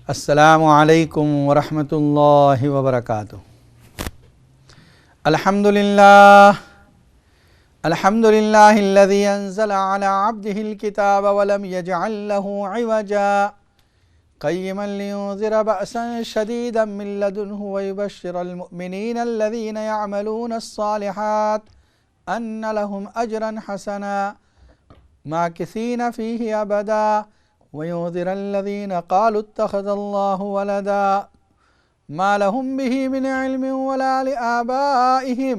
السلام علیکم ورحمۃ اللہ وبرکاتہ۔ الحمد للہ الذی انزل علی عبده الکتاب ولم یجعل له عوجا قیما لینذر بأسا شدیدا من لدنہ ویبشر المؤمنین الذین یعملون الصالحات ان لهم اجرا حسنا ماکثین فیہ ابدا وَيُنذِرَ الَّذِينَ قَالُوا اتَّخَذَ اللَّهُ وَلَدًا مَا لَهُم بِهِ مِنْ عِلْمٍ وَلَا لِآبَائِهِمْ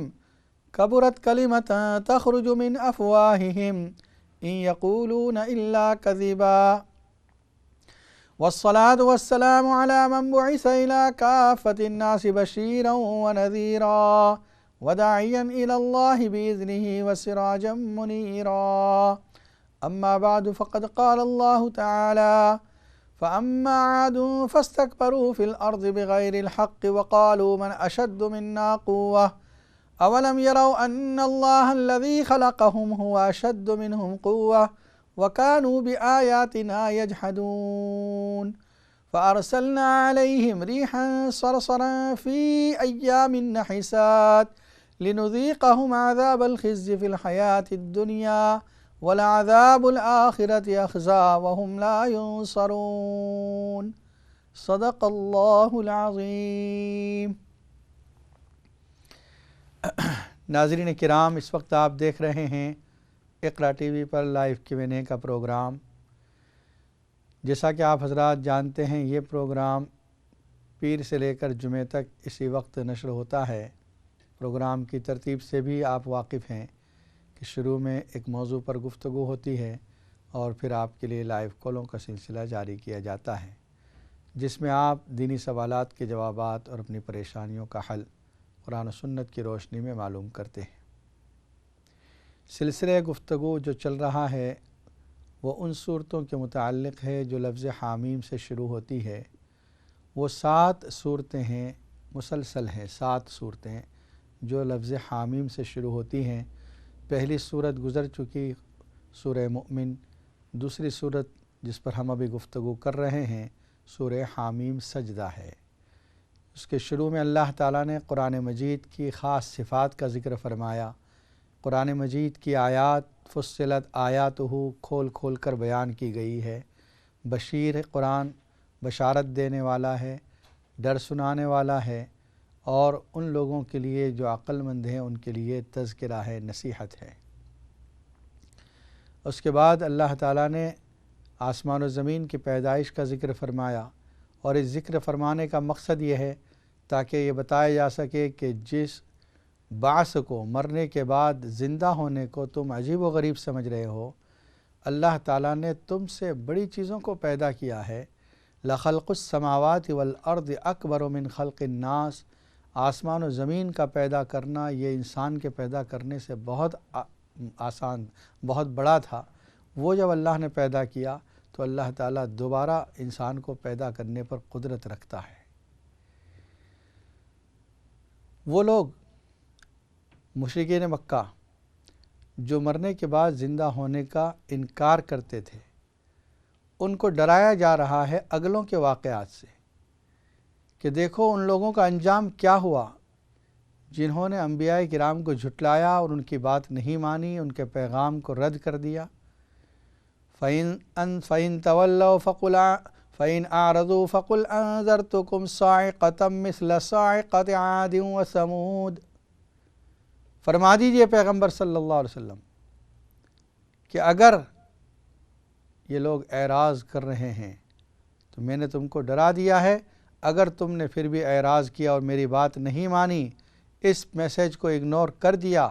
كَبُرَتْ كَلِمَةً تَخْرُجُ مِنْ أَفْوَاهِهِمْ إِنْ يَقُولُونَ إِلَّا كَذِبًا وَالصَّلَاةُ وَالسَّلَامُ عَلَى مَنْ بُعِثَ إِلَى كَافَّةِ النَّاسِ بَشِيرًا وَنَذِيرًا وَدَاعِيًا إِلَى اللَّهِ بِإِذْنِهِ وَسِرَاجًا مُنِيرًا اما بعد فقد قال اللہ تعالی فاما عاد فاستكبروا في الارض بغير الحق وقالوا من اشد منا قوة اولم يروا ان الله الذي خلقهم هو اشد منهم قوة وكانوا بآياتنا يجحدون فارسلنا عليهم ريحا صرصرا في ايام نحسات لنذيقهم عذاب الخزي في الحياة الدنيا وَلَعَذَابُ الْآخِرَةِ أَخْزَىٰ وَهُمْ لَا يُنصَرُونَ صدق اللہ العظیم۔ ناظرین کرام، اس وقت آپ دیکھ رہے ہیں اقرا ٹی وی پر لائیو Q&A کا پروگرام۔ جیسا کہ آپ حضرات جانتے ہیں، یہ پروگرام پیر سے لے کر جمعہ تک اسی وقت نشر ہوتا ہے۔ پروگرام کی ترتیب سے بھی آپ واقف ہیں کہ شروع میں ایک موضوع پر گفتگو ہوتی ہے اور پھر آپ کے لیے لائیو کالوں کا سلسلہ جاری کیا جاتا ہے، جس میں آپ دینی سوالات کے جوابات اور اپنی پریشانیوں کا حل قرآن و سنت کی روشنی میں معلوم کرتے ہیں۔ سلسلہ گفتگو جو چل رہا ہے وہ ان صورتوں کے متعلق ہے جو لفظ حامیم سے شروع ہوتی ہے۔ وہ 7 صورتیں ہیں، مسلسل ہیں 7 صورتیں جو لفظ حامیم سے شروع ہوتی ہیں۔ پہلی صورت گزر چکی سورہ مؤمن، دوسری صورت جس پر ہم ابھی گفتگو کر رہے ہیں سورہ حامیم سجدہ ہے۔ اس کے شروع میں اللہ تعالیٰ نے قرآن مجید کی خاص صفات کا ذکر فرمایا۔ قرآن مجید کی آیات فصلت آیاتہ کھول کھول کر بیان کی گئی ہے۔ بشیر قرآن بشارت دینے والا ہے، ڈر سنانے والا ہے، اور ان لوگوں کے لیے جو عقل مند ہیں ان کے لیے تذکرہ ہے، نصیحت ہے۔ اس کے بعد اللہ تعالیٰ نے آسمان و زمین کی پیدائش کا ذکر فرمایا، اور اس ذکر فرمانے کا مقصد یہ ہے تاکہ یہ بتایا جا سکے کہ جس بعث کو، مرنے کے بعد زندہ ہونے کو تم عجیب و غریب سمجھ رہے ہو، اللہ تعالیٰ نے تم سے بڑی چیزوں کو پیدا کیا ہے۔ لَخَلْقُ السَّمَاوَاتِ وَالْأَرْضِ أَكْبَرُ مِنْ خَلْقِ النَّاسِ، آسمان و زمین کا پیدا کرنا یہ انسان کے پیدا کرنے سے بہت آسان، بہت بڑا تھا۔ وہ جب اللہ نے پیدا کیا تو اللہ تعالیٰ دوبارہ انسان کو پیدا کرنے پر قدرت رکھتا ہے۔ وہ لوگ مشرکین مکہ جو مرنے کے بعد زندہ ہونے کا انکار کرتے تھے، ان کو ڈرایا جا رہا ہے اگلوں کے واقعات سے کہ دیکھو ان لوگوں کا انجام کیا ہوا جنہوں نے انبیاء کرام کو جھٹلایا اور ان کی بات نہیں مانی، ان کے پیغام کو رد کر دیا۔ فَإِن تَوَلَّوْا فَإِنْ أَعْرَضُوا فَقُلْ أَنذَرْتُكُمْ صَاعِقَةً مِثْلَ صَاعِقَةِ عَادٍ وَثَمُودَ۔ فرما دیجئے پیغمبر صلی اللہ علیہ وسلم کہ اگر یہ لوگ اعراض کر رہے ہیں تو میں نے تم کو ڈرا دیا ہے، اگر تم نے پھر بھی اعراض کیا اور میری بات نہیں مانی، اس میسیج کو اگنور کر دیا،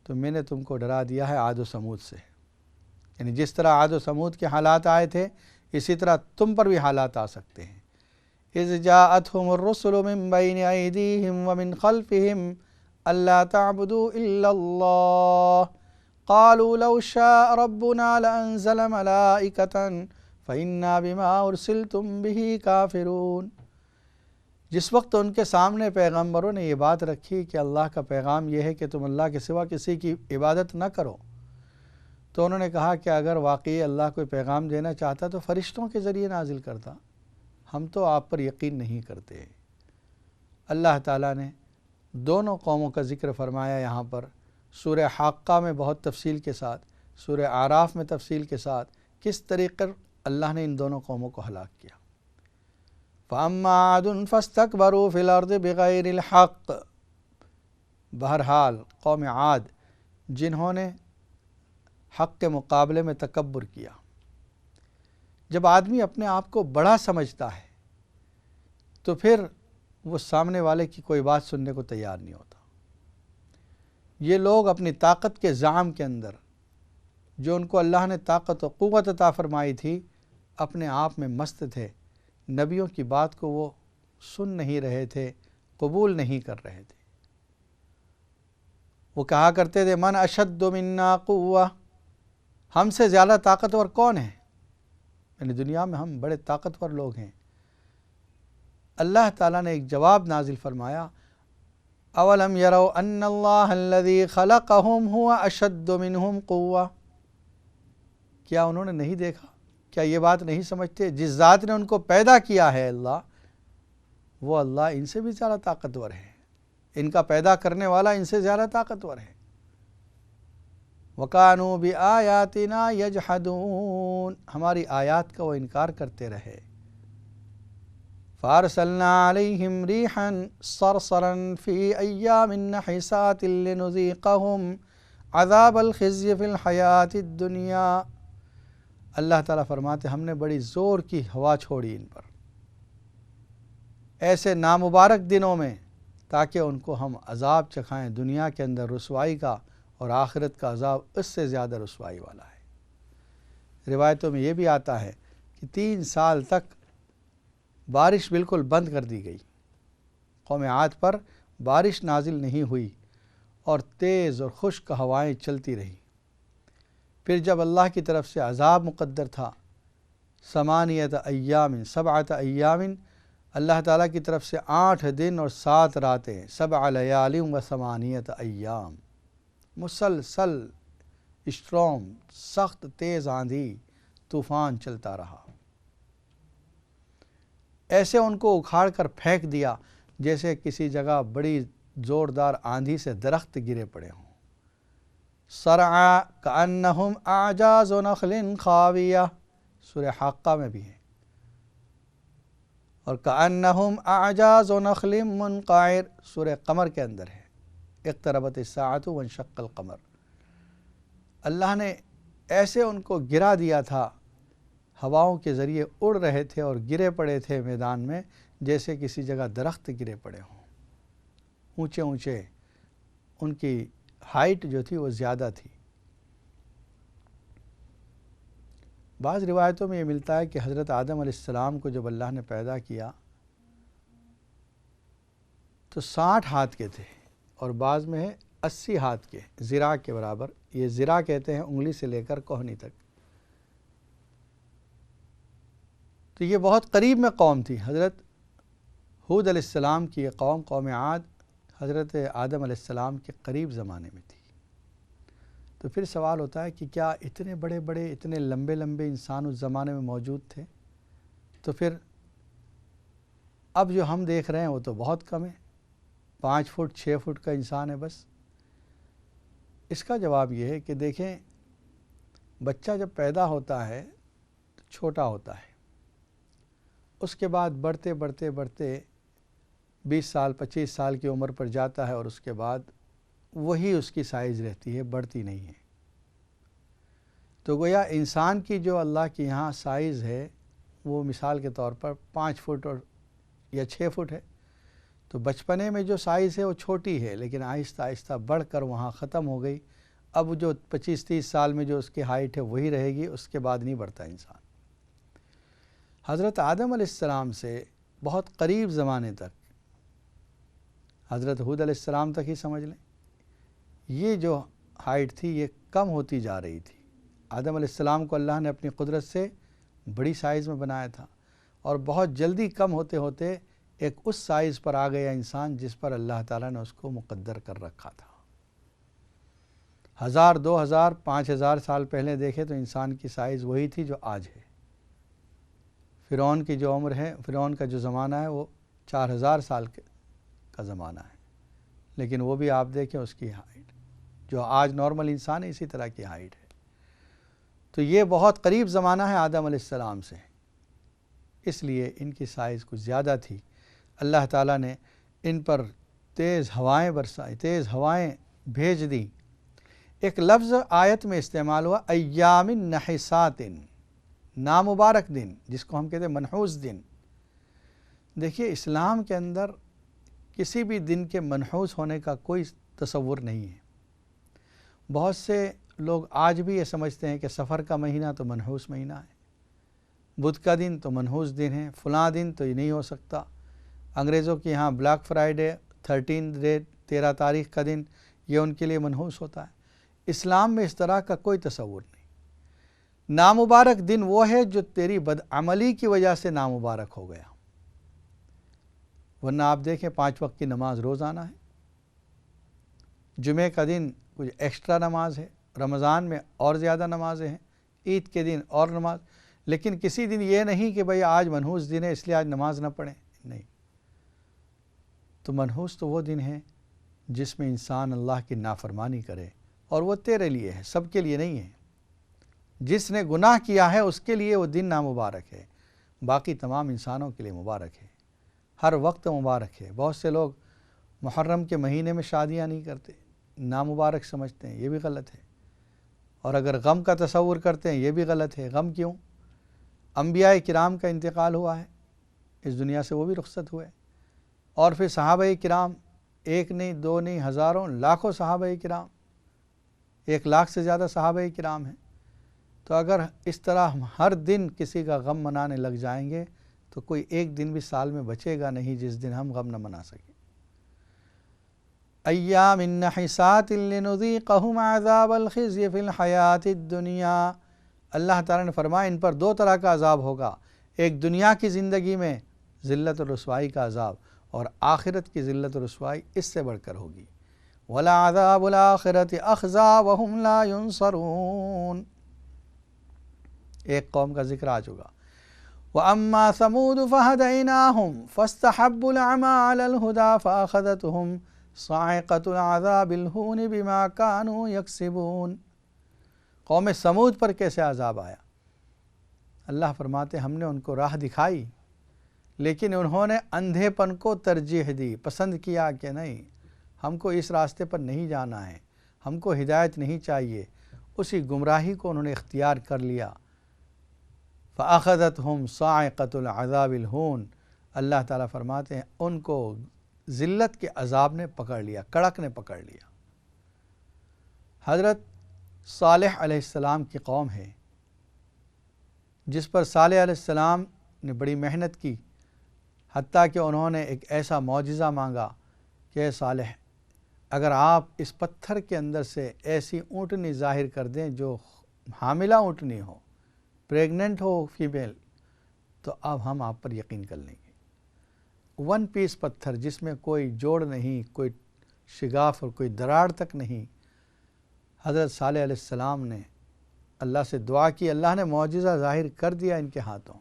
تو میں نے تم کو ڈرا دیا ہے عاد و سمود سے۔ یعنی جس طرح عاد و سمود کے حالات آئے تھے اسی طرح تم پر بھی حالات آ سکتے ہیں۔ اذ جاءتهم الرسل من بين ايديهم ومن خلفهم الا تعبدوا الا الله قالوا لو شاء ربنا لانزل ملائكة فإنا بما ارسلتم به كافرون۔ جس وقت ان کے سامنے پیغمبروں نے یہ بات رکھی کہ اللہ کا پیغام یہ ہے کہ تم اللہ کے سوا کسی کی عبادت نہ کرو، تو انہوں نے کہا کہ اگر واقعی اللہ کوئی پیغام دینا چاہتا تو فرشتوں کے ذریعے نازل کرتا، ہم تو آپ پر یقین نہیں کرتے۔ اللہ تعالیٰ نے دونوں قوموں کا ذکر فرمایا یہاں پر، سورہ حاقہ میں بہت تفصیل کے ساتھ، سورہ اعراف میں تفصیل کے ساتھ، کس طریقے اللہ نے ان دونوں قوموں کو ہلاک کیا۔ فَأَمَّا عَادٌ فَاسْتَكْبَرُوا فِي الْأَرْضِ بِغَيْرِ الْحَقِّ، بہرحال قوم عاد جنہوں نے حق کے مقابلے میں تکبر کیا۔ جب آدمی اپنے آپ کو بڑا سمجھتا ہے تو پھر وہ سامنے والے کی کوئی بات سننے کو تیار نہیں ہوتا۔ یہ لوگ اپنی طاقت کے زعم کے اندر، جو ان کو اللہ نے طاقت و قوت عطا فرمائی تھی، اپنے آپ میں مست تھے، نبیوں کی بات کو وہ سن نہیں رہے تھے، قبول نہیں کر رہے تھے۔ وہ کہا کرتے تھے من اشد منا قوہ، ہم سے زیادہ طاقتور کون ہے؟ یعنی دنیا میں ہم بڑے طاقتور لوگ ہیں۔ اللہ تعالیٰ نے ایک جواب نازل فرمایا، اولم یروا ان اللہ الذی خلقہم هو اشد منہم قوہ، کیا انہوں نے نہیں دیکھا، کیا یہ بات نہیں سمجھتے جس ذات نے ان کو پیدا کیا ہے اللہ، وہ اللہ ان سے بھی زیادہ طاقتور ہے، ان کا پیدا کرنے والا ان سے زیادہ طاقتور ہے۔ وَقَانُوا بِآيَاتِنَا يَجْحَدُونَ، ہماری آیات کا وہ انکار کرتے رہے۔ فَأَرْسَلْنَا عَلَيْهِمْ رِيحًا صَرْصَرًا فِي أَيَّامٍ نَحِسَاتٍ لِنُذِيقَهُمْ عَذَابَ الْخِزْيِ فِي الْحَيَاةِ الدُّنْيَا، اللہ تعالیٰ فرماتے ہم نے بڑی زور کی ہوا چھوڑی ان پر ایسے نامبارک دنوں میں، تاکہ ان کو ہم عذاب چکھائیں دنیا کے اندر رسوائی کا، اور آخرت کا عذاب اس سے زیادہ رسوائی والا ہے۔ روایتوں میں یہ بھی آتا ہے کہ 3 سال تک بارش بالکل بند کر دی گئی، قوم عاد پر بارش نازل نہیں ہوئی، اور تیز اور خشک ہوائیں چلتی رہی۔ پھر جب اللہ کی طرف سے عذاب مقدر تھا، 7 ایام، اللہ تعالیٰ کی طرف سے 8 دن اور 7 راتیں، 7 لیال و 8 ایام، مسلسل اسٹرام، سخت تیز آندھی طوفان چلتا رہا، ایسے ان کو اکھاڑ کر پھینک دیا جیسے کسی جگہ بڑی زوردار آندھی سے درخت گرے پڑے ہوں۔ صرعا کأنہم اعجاز نخل خاویہ، سورہ حاقہ میں بھی ہے، اور کأنہم اعجاز نخل منقعر، سورہ قمر کے اندر ہے، اقتربت الساعۃ وانشق القمر۔ اللہ نے ایسے ان کو گرا دیا تھا، ہواؤں کے ذریعے اڑ رہے تھے اور گرے پڑے تھے میدان میں، جیسے کسی جگہ درخت گرے پڑے ہوں، اونچے اونچے، ان کی ہائٹ جو تھی وہ زیادہ تھی۔ بعض روایتوں میں یہ ملتا ہے کہ حضرت آدم علیہ السلام کو جب اللہ نے پیدا کیا تو 60 ہاتھ کے تھے، اور بعض میں ہے 80 ہاتھ کے، ذراع کے برابر، یہ ذراع کہتے ہیں انگلی سے لے کر کوہنی تک۔ تو یہ بہت قریب میں قوم تھی، حضرت ہود علیہ السلام کی یہ قوم، قوم عاد، حضرت آدم علیہ السلام کے قریب زمانے میں تھی۔ تو پھر سوال ہوتا ہے کہ کیا اتنے بڑے بڑے، اتنے لمبے لمبے انسان اس زمانے میں موجود تھے؟ تو پھر اب جو ہم دیکھ رہے ہیں وہ تو بہت کم ہے، 5 فٹ 6 فٹ کا انسان ہے بس۔ اس کا جواب یہ ہے کہ دیکھیں، بچہ جب پیدا ہوتا ہے تو چھوٹا ہوتا ہے، اس کے بعد بڑھتے بڑھتے بڑھتے 20 سال 25 سال کی عمر پر جاتا ہے، اور اس کے بعد وہی اس کی سائز رہتی ہے، بڑھتی نہیں ہے۔ تو گویا انسان کی جو اللہ کے یہاں سائز ہے وہ مثال کے طور پر 5 فٹ اور یا 6 فٹ ہے، تو بچپنے میں جو سائز ہے وہ چھوٹی ہے، لیکن آہستہ آہستہ بڑھ کر وہاں ختم ہو گئی۔ اب جو 25-30 سال میں جو اس کی ہائٹ ہے وہی رہے گی، اس کے بعد نہیں بڑھتا انسان۔ حضرت آدم علیہ السلام سے بہت قریب زمانے تک، حضرت ہود علیہ السلام تک ہی سمجھ لیں، یہ جو ہائٹ تھی یہ کم ہوتی جا رہی تھی۔ آدم علیہ السلام کو اللہ نے اپنی قدرت سے بڑی سائز میں بنایا تھا، اور بہت جلدی کم ہوتے ہوتے ایک اس سائز پر آ گیا انسان جس پر اللہ تعالیٰ نے اس کو مقدر کر رکھا تھا۔ 1000 2000 5000 سال پہلے دیکھے تو انسان کی سائز وہی تھی جو آج ہے۔ فرعون کی جو عمر ہے، فرعون کا جو زمانہ ہے وہ 4000 سال کا زمانہ ہے، لیکن وہ بھی آپ دیکھیں اس کی ہائٹ جو آج نارمل انسان ہے اسی طرح کی ہائٹ ہے۔ تو یہ بہت قریب زمانہ ہے آدم علیہ السلام سے، اس لیے ان کی سائز کچھ زیادہ تھی۔ اللہ تعالیٰ نے ان پر تیز ہوائیں برسائی، تیز ہوائیں بھیج دیں۔ ایک لفظ آیت میں استعمال ہوا ایام نحسات، نامبارک دن، جس کو ہم کہتے ہیں منحوس دن۔ دیکھیے اسلام کے اندر کسی بھی دن کے منحوس ہونے کا کوئی تصور نہیں ہے۔ بہت سے لوگ آج بھی یہ سمجھتے ہیں کہ سفر کا مہینہ تو منحوس مہینہ ہے، بدھ کا دن تو منحوس دن ہے، فلاں دن تو یہ نہیں ہو سکتا۔ انگریزوں کے یہاں بلیک فرائیڈے 13 تاریخ کا دن یہ ان کے لیے منحوس ہوتا ہے۔ اسلام میں اس طرح کا کوئی تصور نہیں۔ نامبارک دن وہ ہے جو تیری بدعملی کی وجہ سے نامبارک ہو گیا، ورنہ آپ دیکھیں 5 وقت کی نماز روزانہ ہے، جمعہ کا دن کچھ ایکسٹرا نماز ہے، رمضان میں اور زیادہ نمازیں ہیں، عید کے دن اور نماز، لیکن کسی دن یہ نہیں کہ بھئی آج منحوس دن ہے اس لیے آج نماز نہ پڑھیں، نہیں۔ تو منحوس تو وہ دن ہے جس میں انسان اللہ کی نافرمانی کرے، اور وہ تیرے لیے ہے، سب کے لیے نہیں ہے۔ جس نے گناہ کیا ہے اس کے لیے وہ دن نامبارک ہے، باقی تمام انسانوں کے لیے مبارک ہے، ہر وقت مبارک ہے۔ بہت سے لوگ محرم کے مہینے میں شادیاں نہیں کرتے، نامبارک سمجھتے ہیں، یہ بھی غلط ہے۔ اور اگر غم کا تصور کرتے ہیں یہ بھی غلط ہے۔ غم کیوں؟ انبیاء کرام کا انتقال ہوا ہے اس دنیا سے، وہ بھی رخصت ہوئے، اور پھر صحابہ کرام، ایک نہیں، دو نہیں، ہزاروں لاکھوں صحابہ کرام، 1 لاکھ سے زیادہ صحابہ کرام ہیں۔ تو اگر اس طرح ہم ہر دن کسی کا غم منانے لگ جائیں گے تو کوئی ایک دن بھی سال میں بچے گا نہیں جس دن ہم غم نہ منا سکیں۔ ایام نحسات لنذیقہم عذاب الخزی فی الحیات الدنیا، اللہ تعالیٰ نے فرمایا ان پر 2 طرح کا عذاب ہوگا، ایک دنیا کی زندگی میں ذلت و رسوائی کا عذاب، اور آخرت کی ذلت و رسوائی اس سے بڑھ کر ہوگی۔ وَلَعَذَابُ الْآخِرَةِ أَخْزَىٰ وَهُمْ لَا يُنصَرُونَ، ایک قوم کا ذکر آ چکا۔ وَأَمَّا ثَمُودُ فَهَدَيْنَاهُمْ فَاسْتَحَبُّوا الْعَمَىٰ عَلَى الْهُدَىٰ فَأَخَذَتْهُمْ صَاعِقَةُ الْعَذَابِ الْهُونِ بِمَا كَانُوا يَكْسِبُونَ، قوم سمود پر کیسے عذاب آیا؟ اللہ فرماتے ہم نے ان کو راہ دکھائی، لیکن انہوں نے اندھے پن کو ترجیح دی، پسند کیا کہ نہیں ہم کو اس راستے پر نہیں جانا ہے، ہم کو ہدایت نہیں چاہیے، اسی گمراہی کو انہوں نے اختیار کر لیا۔ فَأَخَذَتْهُمْ صَاعِقَةُ الْعَذَابِ الْهُونِ، اللہ تعالیٰ فرماتے ہیں ان کو ذلت کے عذاب نے پکڑ لیا، کڑک نے پکڑ لیا۔ حضرت صالح علیہ السلام کی قوم ہے جس پر صالح علیہ السلام نے بڑی محنت کی، حتیٰ کہ انہوں نے ایک ایسا معجزہ مانگا کہ اے صالح اگر آپ اس پتھر کے اندر سے ایسی اونٹنی ظاہر کر دیں جو حاملہ اونٹنی ہو، پریگننٹ ہو فیمیل، تو اب ہم آپ پر یقین کر لیں گے۔ 1 پیس پتھر جس میں کوئی جوڑ نہیں، کوئی شگاف اور کوئی دراڑ تک نہیں، حضرت صالح علیہ السلام نے اللہ سے دعا کی، اللہ نے معجزہ ظاہر کر دیا ان کے ہاتھوں،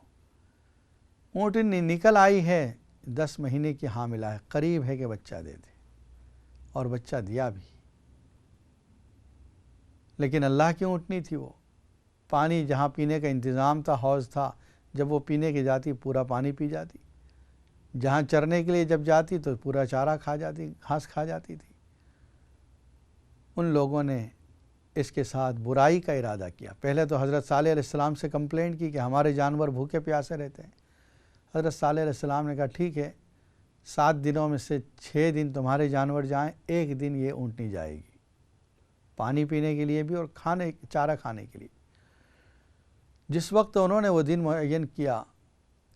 اونٹنی نکل آئی ہے، 10 مہینے کی حاملہ ہے، قریب ہے کہ بچہ دے دے، اور بچہ دیا بھی۔ لیکن اللہ کی اونٹنی تھی وہ، پانی جہاں پینے کا انتظام تھا، حوض تھا، جب وہ پینے کے جاتی پورا پانی پی جاتی، جہاں چرنے کے لیے جب جاتی تو پورا چارہ کھا جاتی، گھاس کھا جاتی تھی۔ ان لوگوں نے اس کے ساتھ برائی کا ارادہ کیا۔ پہلے تو حضرت صالح علیہ السلام سے کمپلینٹ کی کہ ہمارے جانور بھوکے پیاسے رہتے ہیں۔ حضرت صالح علیہ السلام نے کہا ٹھیک ہے، 7 دنوں میں سے 6 دن تمہارے جانور جائیں، 1 دن یہ اونٹنی جائے گی، پانی پینے کے لیے بھی اور چارہ کھانے کے لیے۔ جس وقت انہوں نے وہ دن معین کیا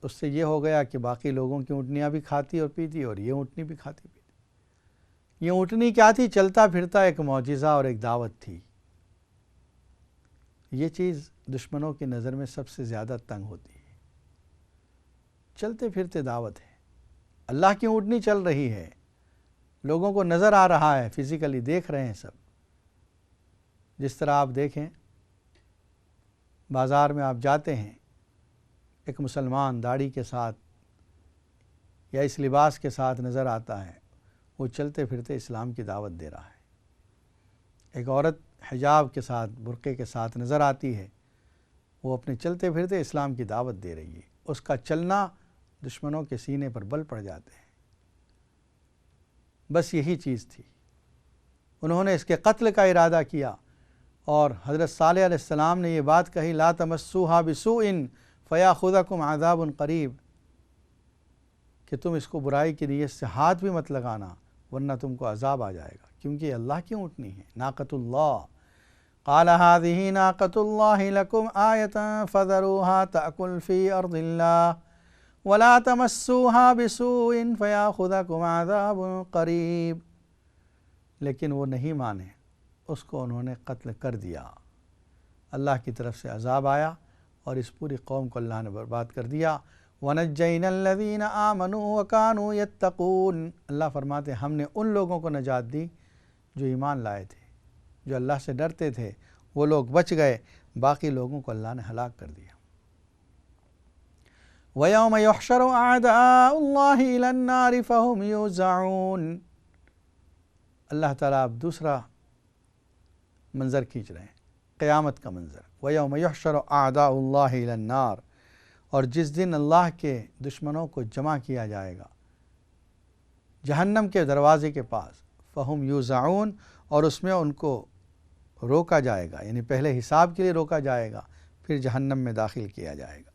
اس سے یہ ہو گیا کہ باقی لوگوں کی اونٹنیاں بھی کھاتی اور پیتی، اور یہ اونٹنی بھی کھاتی پیتی۔ یہ اونٹنی کیا تھی؟ چلتا پھرتا ایک معجزہ اور ایک دعوت تھی۔ یہ چیز دشمنوں کی نظر میں سب سے زیادہ تنگ ہوتی ہے، چلتے پھرتے دعوت ہے، اللہ کی اونٹنی چل رہی ہے، لوگوں کو نظر آ رہا ہے، فزیکلی دیکھ رہے ہیں سب۔ جس طرح آپ دیکھیں بازار میں آپ جاتے ہیں، ایک مسلمان داڑھی کے ساتھ یا اس لباس کے ساتھ نظر آتا ہے، وہ چلتے پھرتے اسلام کی دعوت دے رہا ہے۔ ایک عورت حجاب کے ساتھ برقعے کے ساتھ نظر آتی ہے، وہ اپنے چلتے پھرتے اسلام کی دعوت دے رہی ہے۔ اس کا چلنا دشمنوں کے سینے پر بل پڑ جاتے ہیں۔ بس یہی چیز تھی، انہوں نے اس کے قتل کا ارادہ کیا، اور حضرت صالح علیہ السلام نے یہ بات کہی، لا تمسوها بسوء فیاخذکم عذاب قریب، کہ تم اس کو برائی کی نیت سے ہاتھ بھی مت لگانا ورنہ تم کو عذاب آ جائے گا، کیونکہ یہ اللہ کی اونٹنی ہے، ناقۃ اللہ۔ قال هذه ناقۃ اللہ لکم آیۃ فذروها تأکل فی ارض اللہ ولا تمسوها بسوء فیاخذکم عذاب قریب، لیکن وہ نہیں مانے، اس کو انہوں نے قتل کر دیا، اللہ کی طرف سے عذاب آیا اور اس پوری قوم کو اللہ نے برباد کر دیا۔ وَنَجَّيْنَا الَّذِينَ آمَنُوا وَكَانُوا يَتَّقُونَ، اللہ فرماتے ہم نے ان لوگوں کو نجات دی جو ایمان لائے تھے، جو اللہ سے ڈرتے تھے، وہ لوگ بچ گئے، باقی لوگوں کو اللہ نے ہلاک کر دیا۔ وَيَوْمَ يُحْشَرُ أَعْدَاءُ اللَّهِ إِلَى النَّارِ فَهُمْ يُوزَعُونَ، اللہ تعالیٰ اب دوسرا منظر کھینچ رہے ہیں، قیامت کا منظر۔ وَيَوْمَ يُحْشَرُ أَعْدَاءُ اللَّهِ إِلَى النَّارِ، اور جس دن اللہ کے دشمنوں کو جمع کیا جائے گا جہنم کے دروازے کے پاس، فَهُمْ يُوزَعُونَ، اور اس میں ان کو روکا جائے گا، یعنی پہلے حساب کے لیے روکا جائے گا، پھر جہنم میں داخل کیا جائے گا۔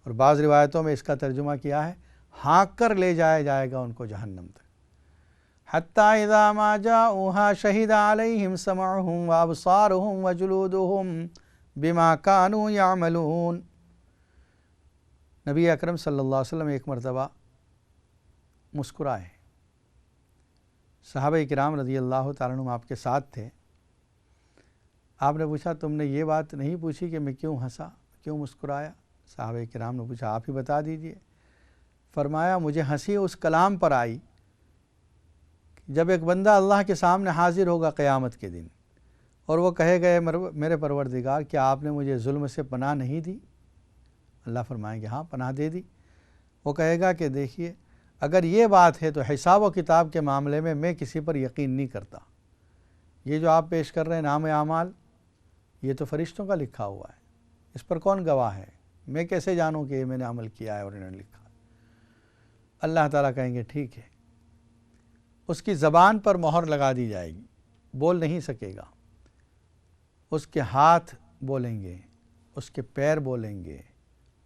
اور بعض روایتوں میں اس کا ترجمہ کیا ہے، ہانک کر لے جایا جائے گا ان کو جہنم تک۔ حَتَّى إِذَا مَا جَاءُوهَا شَهِدَ عَلَيْهِمْ سَمْعُهُمْ وَأَبْصَارُهُمْ وَجُلُودُهُمْ بِمَا كَانُوا يَعْمَلُونَ، نبی اکرم صلی اللہ علیہ وسلم ایک مرتبہ مسکرائے، صحابہ کرام رضی اللہ تعالیٰ عنہم آپ کے ساتھ تھے، آپ نے پوچھا تم نے یہ بات نہیں پوچھی کہ میں کیوں ہنسا، کیوں مسکرایا؟ صحابہ کرام نے پوچھا آپ ہی بتا دیجئے۔ فرمایا مجھے ہنسی اس کلام پر آئی جب ایک بندہ اللہ کے سامنے حاضر ہوگا قیامت کے دن، اور وہ کہے گئے میرے پروردگار کیا آپ نے مجھے ظلم سے پناہ نہیں دی؟ اللہ فرمائیں گے ہاں پناہ دے دی۔ وہ کہے گا کہ دیکھیے اگر یہ بات ہے تو حساب و کتاب کے معاملے میں کسی پر یقین نہیں کرتا، یہ جو آپ پیش کر رہے ہیں نام اعمال، یہ تو فرشتوں کا لکھا ہوا ہے، اس پر کون گواہ ہے؟ میں کیسے جانوں کہ یہ میں نے عمل کیا ہے اور انہوں نے لکھا؟ اللہ تعالیٰ کہیں گے ٹھیک ہے، اس کی زبان پر مہر لگا دی جائے گی، بول نہیں سکے گا، اس کے ہاتھ بولیں گے، اس کے پیر بولیں گے،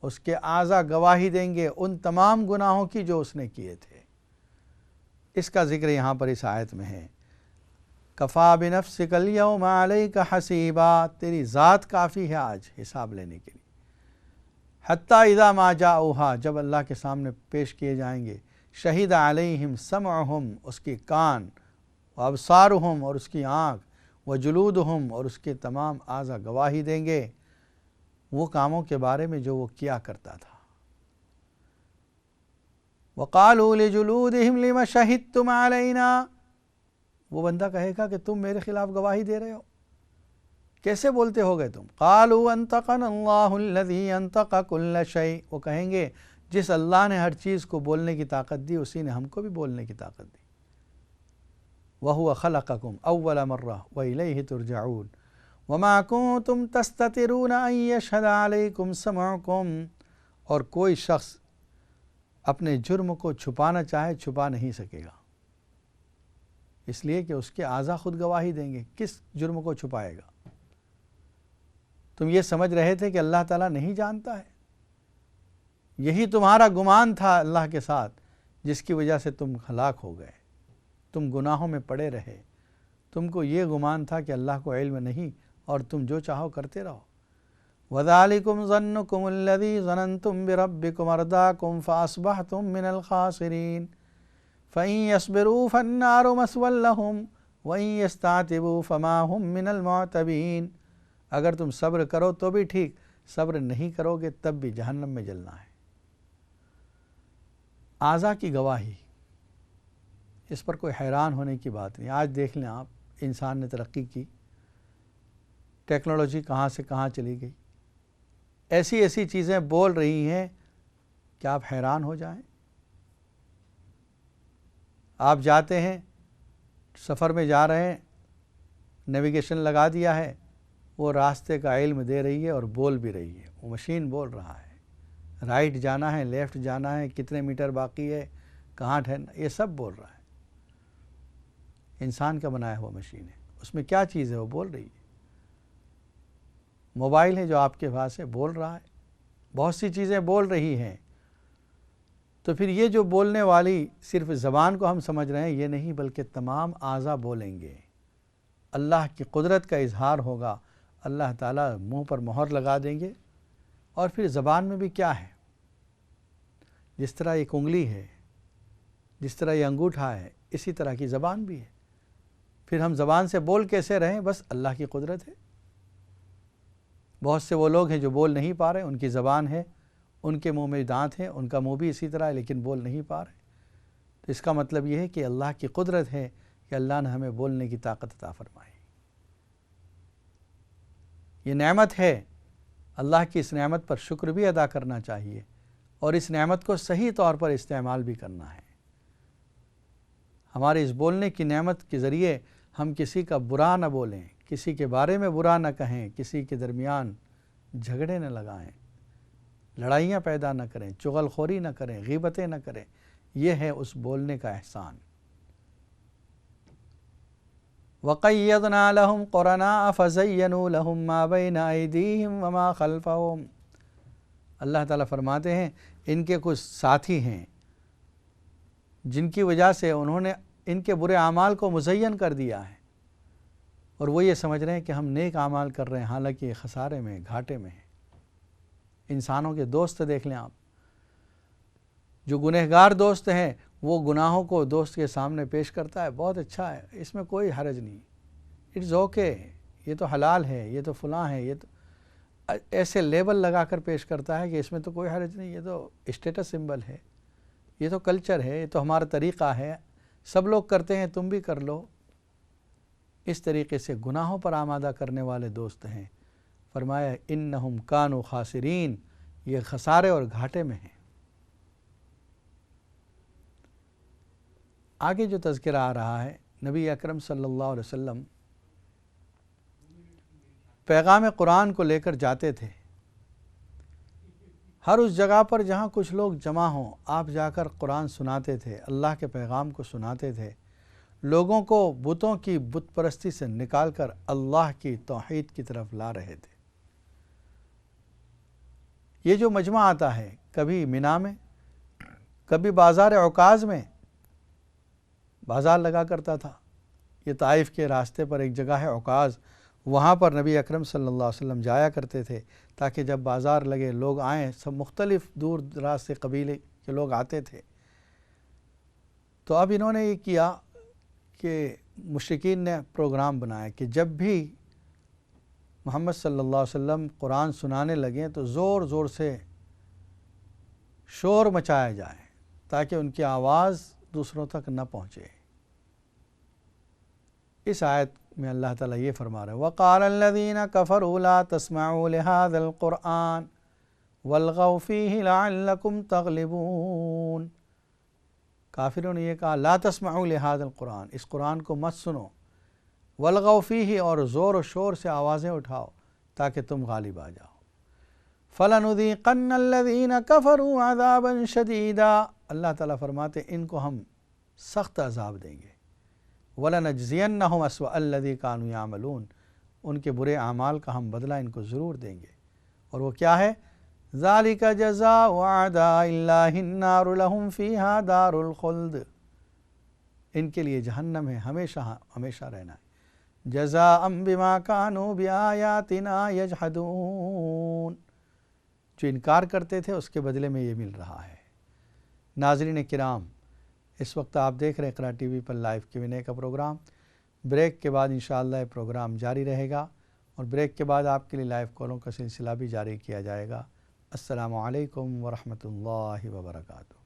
اس کے اعضاء گواہی دیں گے ان تمام گناہوں کی جو اس نے کیے تھے۔ اس کا ذکر یہاں پر اس آیت میں ہے، کفا بنفسک الیوم علیک حسیبا، تیری ذات کافی ہے آج حساب لینے کے لیے۔ حتیٰ اذا ما جاؤہا، جب اللہ کے سامنے پیش کیے جائیں گے، شہید علیہم سمعہم، اس کی کان، وابصارہم، اور اس کی آنکھ، وجلودہم، اور اس کے تمام اعضاء گواہی دیں گے وہ کاموں کے بارے میں جو وہ کیا کرتا تھا۔ وقالوا لجلودہم لم شہدتم علینا، وہ بندہ کہے گا کہ تم میرے خلاف گواہی دے رہے ہو، کیسے بولتے ہو گئے تم؟ قالوا انطقنا اللہ الذی انطق کل شیء، وہ کہیں گے جس اللہ نے ہر چیز کو بولنے کی طاقت دی اسی نے ہم کو بھی بولنے کی طاقت دی۔ وَهُوَ خَلَقَكُمْ أَوَّلَ مَرَّةٍ وَإِلَيْهِ تُرْجَعُونَ وَمَا كُنْتُمْ تَسْتَتِرُونَ أَن يَشْهَدَ عَلَيْكُمْ سَمْعُكُمْ، اور کوئی شخص اپنے جرم کو چھپانا چاہے چھپا نہیں سکے گا، اس لیے کہ اس کے اعضاء خود گواہی دیں گے، کس جرم کو چھپائے گا؟ تم یہ سمجھ رہے تھے کہ اللہ تعالیٰ نہیں جانتا ہے، یہی تمہارا گمان تھا اللہ کے ساتھ جس کی وجہ سے تم ہلاک ہو گئے، تم گناہوں میں پڑے رہے، تم کو یہ گمان تھا کہ اللہ کو علم نہیں اور تم جو چاہو کرتے رہو۔ وَذَلِكُمْ ظَنُّكُمُ الَّذِي ظَنَنْتُمْ بِرَبِّكُمْ أَرْدَاكُمْ فَأَصْبَحْتُمْ مِنَ الْخَاسِرِينَ فَإِن يَصْبِرُوا فَالنَّارُ مَثْوًى لَهُمْ وَإِن يَسْتَعْتِبُوا فَمَا هُمْ مِنَ الْمُعْتَبِينَ، اگر تم صبر کرو تو بھی ٹھیک، صبر نہیں کرو گے تب بھی جہنم میں جلنا ہے۔ اعضاء کی گواہی، اس پر کوئی حیران ہونے کی بات نہیں۔ آج دیکھ لیں آپ، انسان نے ترقی کی، ٹیکنالوجی کہاں سے کہاں چلی گئی، ایسی ایسی چیزیں بول رہی ہیں کہ آپ حیران ہو جائیں۔ آپ جاتے ہیں، سفر میں جا رہے ہیں، نیویگیشن لگا دیا ہے، وہ راستے کا علم دے رہی ہے اور بول بھی رہی ہے، وہ مشین بول رہا ہے، رائٹ جانا ہے، لیفٹ جانا ہے، کتنے میٹر باقی ہے، کہاں ٹھہرنا، یہ سب بول رہا ہے۔ انسان کا بنایا ہوا مشین ہے، اس میں کیا چیز ہے؟ وہ بول رہی ہے۔ موبائل ہے جو آپ کے پاس ہے، بول رہا ہے، بہت سی چیزیں بول رہی ہیں۔ تو پھر یہ جو بولنے والی صرف زبان کو ہم سمجھ رہے ہیں، یہ نہیں، بلکہ تمام اعضاء بولیں گے، اللہ کی قدرت کا اظہار ہوگا، اللہ تعالیٰ منہ پر مہر لگا دیں گے۔ اور پھر زبان میں بھی کیا ہے؟ جس طرح ایک انگلی ہے، جس طرح یہ انگوٹھا ہے، اسی طرح کی زبان بھی ہے۔ پھر ہم زبان سے بول کیسے رہیں؟ بس اللہ کی قدرت ہے۔ بہت سے وہ لوگ ہیں جو بول نہیں پا رہے، ان کی زبان ہے، ان کے منہ میں دانت ہیں، ان کا منہ بھی اسی طرح ہے، لیکن بول نہیں پا رہے۔ تو اس کا مطلب یہ ہے کہ اللہ کی قدرت ہے کہ اللہ نے ہمیں بولنے کی طاقت عطا فرمائی۔ یہ نعمت ہے، اللہ کی اس نعمت پر شکر بھی ادا کرنا چاہیے، اور اس نعمت کو صحیح طور پر استعمال بھی کرنا ہے۔ ہمارے اس بولنے کی نعمت کے ذریعے ہم کسی کا برا نہ بولیں، کسی کے بارے میں برا نہ کہیں، کسی کے درمیان جھگڑے نہ لگائیں، لڑائیاں پیدا نہ کریں، چغل خوری نہ کریں، غیبتیں نہ کریں۔ یہ ہے اس بولنے کا احسان۔ وَقَيَّضْنَا لَهُمْ قُرَنَاءَ فَزَيَّنُوا لَهُمْ مَا بَيْنَ أَيْدِيهِمْ وَمَا خَلْفَهُمْ۔ اللہ تعالیٰ فرماتے ہیں ان کے کچھ ساتھی ہیں جن کی وجہ سے انہوں نے ان کے برے اعمال کو مزین کر دیا ہے، اور وہ یہ سمجھ رہے ہیں کہ ہم نیک اعمال کر رہے ہیں، حالانکہ یہ خسارے میں، گھاٹے میں ہیں۔ انسانوں کے دوست دیکھ لیں آپ، جو گنہگار دوست ہیں وہ گناہوں کو دوست کے سامنے پیش کرتا ہے، بہت اچھا ہے، اس میں کوئی حرج نہیں، اٹس اوکے، یہ تو حلال ہے، یہ تو فلاں ہے، یہ تو ایسے لیبل لگا کر پیش کرتا ہے کہ اس میں تو کوئی حرج نہیں، یہ تو اسٹیٹس سمبل ہے، یہ تو کلچر ہے، یہ تو ہمارا طریقہ ہے، سب لوگ کرتے ہیں، تم بھی کر لو۔ اس طریقے سے گناہوں پر آمادہ کرنے والے دوست ہیں۔ فرمایا انہم کانوا خاسرین، یہ خسارے اور گھاٹے میں ہیں۔ آگے جو تذکرہ آ رہا ہے، نبی اکرم صلی اللہ علیہ وسلم پیغام قرآن کو لے کر جاتے تھے، ہر اس جگہ پر جہاں کچھ لوگ جمع ہوں آپ جا کر قرآن سناتے تھے، اللہ کے پیغام کو سناتے تھے، لوگوں کو بتوں کی بت پرستی سے نکال کر اللہ کی توحید کی طرف لا رہے تھے۔ یہ جو مجمع آتا ہے، کبھی مینا میں، کبھی بازار عکاظ میں، بازار لگا کرتا تھا، یہ طائف کے راستے پر ایک جگہ ہے عکاظ، وہاں پر نبی اکرم صلی اللہ علیہ وسلم جایا کرتے تھے تاکہ جب بازار لگے لوگ آئیں، سب مختلف دور دراز سے قبیلے کے لوگ آتے تھے۔ تو اب انہوں نے یہ کیا کہ مشرکین نے پروگرام بنایا کہ جب بھی محمد صلی اللہ علیہ وسلم قرآن سنانے لگیں تو زور زور سے شور مچایا جائے تاکہ ان کی آواز دوسروں تک نہ پہنچے۔ اس آیت میں اللہ تعالیٰ یہ فرما رہے ہیں وَقَالَ الَّذِينَ كَفَرُوا لَا تَسْمَعُوا لِهَذَا الْقُرْآنِ وَالْغَوْا فِيهِ لَعَلَّكُمْ تَغْلِبُونَ۔ کافروں نے یہ کہا لا تسمعوا لهذا القرآن، اس قرآن کو مت سنو، وَالْغَوْا فِيهِ، اور زور و شور سے آوازیں اٹھاؤ تاکہ تم غالب آ جاؤ۔ فَلَنُذِيقَنَّ الَّذِينَ كَفَرُوا عَذَابًا شَدِيدًا، اللہ تعالیٰ فرماتے ان کو ہم سخت عذاب دیں گے۔ وَلَنَجْزِيَنَّهُمْ أَسْوَأَ الَّذِي كَانُوا يَعْمَلُونَ، ان کے برے اعمال کا ہم بدلہ ان کو ضرور دیں گے، اور وہ کیا ہے؟ ذَلِكَ جَزَاءُ أَعْدَاءِ اللَّهِ النَّارُ لَهُمْ فِيهَا دَارُ الْخُلْدِ، ان کے لیے جہنم ہے، ہمیشہ ہمیشہ رہنا ہے۔ جَزَاءً بِمَا كَانُوا بِآيَاتِنَا يَجْحَدُونَ، جو انکار کرتے تھے اس کے بدلے میں یہ مل رہا ہے۔ ناظرین کرام، اس وقت آپ دیکھ رہے ہیں اقرا ٹی وی پر لائیو Q&A کا پروگرام۔ بریک کے بعد انشاءاللہ یہ پروگرام جاری رہے گا، اور بریک کے بعد آپ کے لیے لائیو کالوں کا سلسلہ بھی جاری کیا جائے گا۔ السلام علیکم ورحمۃ اللہ وبرکاتہ۔